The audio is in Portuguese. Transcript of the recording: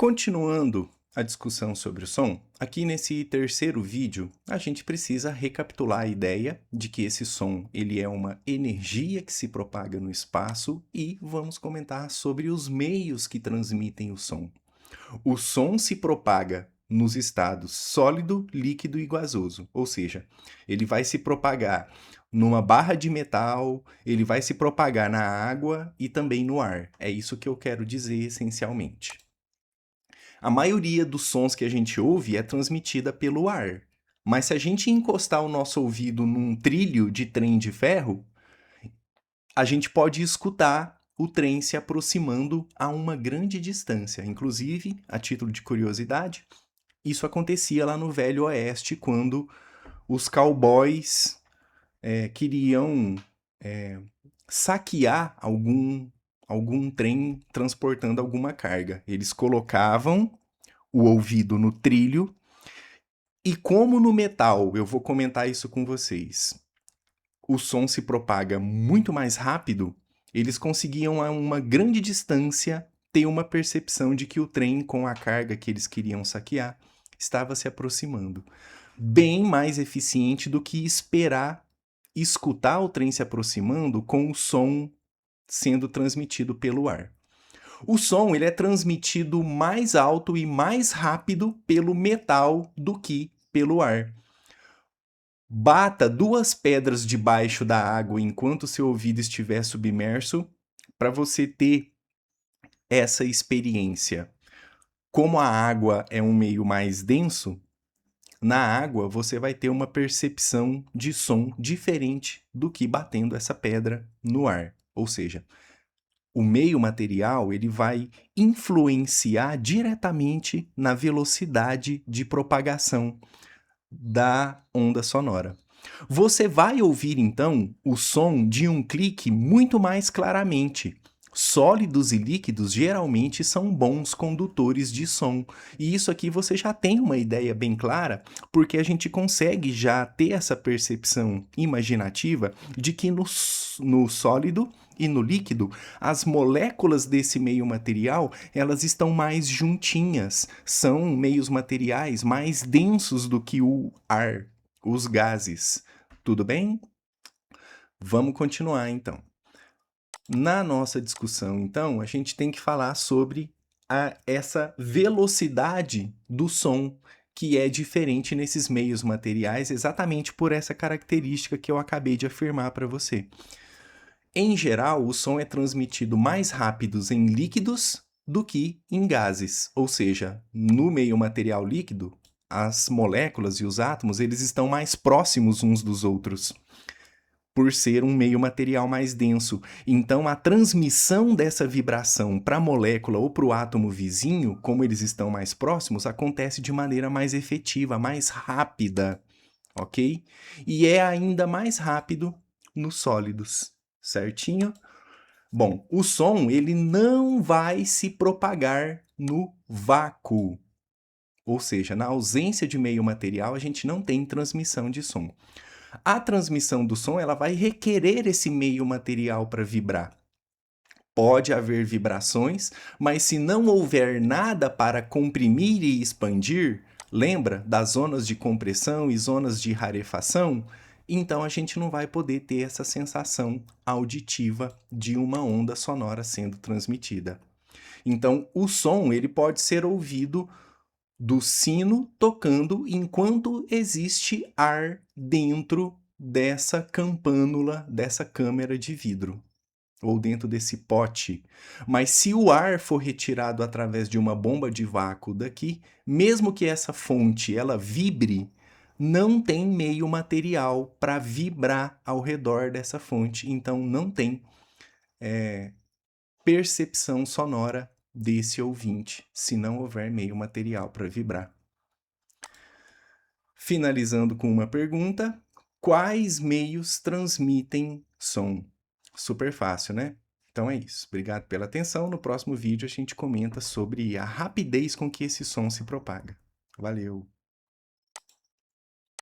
Continuando a discussão sobre o som, aqui nesse terceiro vídeo, a gente precisa recapitular a ideia de que esse som ele é uma energia que se propaga no espaço e vamos comentar sobre os meios que transmitem o som. O som se propaga nos estados sólido, líquido e gasoso, ou seja, ele vai se propagar numa barra de metal, ele vai se propagar na água e também no ar. É isso que eu quero dizer essencialmente. A maioria dos sons que a gente ouve é transmitida pelo ar. Mas se a gente encostar o nosso ouvido num trilho de trem de ferro, a gente pode escutar o trem se aproximando a uma grande distância. Inclusive, a título de curiosidade, isso acontecia lá no Velho Oeste, quando os cowboys queriam saquear algum trem transportando alguma carga. Eles colocavam o ouvido no trilho. E como no metal, eu vou comentar isso com vocês, o som se propaga muito mais rápido, eles conseguiam a uma grande distância ter uma percepção de que o trem com a carga que eles queriam saquear estava se aproximando. Bem mais eficiente do que esperar escutar o trem se aproximando com o som sendo transmitido pelo ar. O som ele é transmitido mais alto e mais rápido pelo metal do que pelo ar. Bata duas pedras debaixo da água enquanto seu ouvido estiver submerso para você ter essa experiência. Como a água é um meio mais denso, na água você vai ter uma percepção de som diferente do que batendo essa pedra no ar. Ou seja, o meio material ele vai influenciar diretamente na velocidade de propagação da onda sonora. Você vai ouvir então o som de um clique muito mais claramente. Sólidos e líquidos geralmente são bons condutores de som. E isso aqui você já tem uma ideia bem clara, porque a gente consegue já ter essa percepção imaginativa de que no sólido e no líquido, as moléculas desse meio material, elas estão mais juntinhas, são meios materiais mais densos do que o ar, os gases. Tudo bem? Vamos continuar então. Na nossa discussão, então, a gente tem que falar sobre essa velocidade do som, que é diferente nesses meios materiais, exatamente por essa característica que eu acabei de afirmar para você. Em geral, o som é transmitido mais rápido em líquidos do que em gases, ou seja, no meio material líquido, as moléculas e os átomos eles estão mais próximos uns dos outros, por ser um meio material mais denso. Então, a transmissão dessa vibração para a molécula ou para o átomo vizinho, como eles estão mais próximos, acontece de maneira mais efetiva, mais rápida, ok? E é ainda mais rápido nos sólidos, certinho? Bom, o som ele não vai se propagar no vácuo. Ou seja, na ausência de meio material, a gente não tem transmissão de som. A transmissão do som ela vai requerer esse meio material para vibrar. Pode haver vibrações, mas se não houver nada para comprimir e expandir, lembra das zonas de compressão e zonas de rarefação? Então a gente não vai poder ter essa sensação auditiva de uma onda sonora sendo transmitida. Então o som ele pode ser ouvido do sino tocando enquanto existe ar dentro dessa campânula, dessa câmera de vidro, ou dentro desse pote. Mas se o ar for retirado através de uma bomba de vácuo daqui, mesmo que essa fonte ela vibre, não tem meio material para vibrar ao redor dessa fonte, então não tem percepção sonora desse ouvinte, se não houver meio material para vibrar. Finalizando com uma pergunta: quais meios transmitem som? Super fácil, né? Então é isso. Obrigado pela atenção. No próximo vídeo a gente comenta sobre a rapidez com que esse som se propaga. Valeu!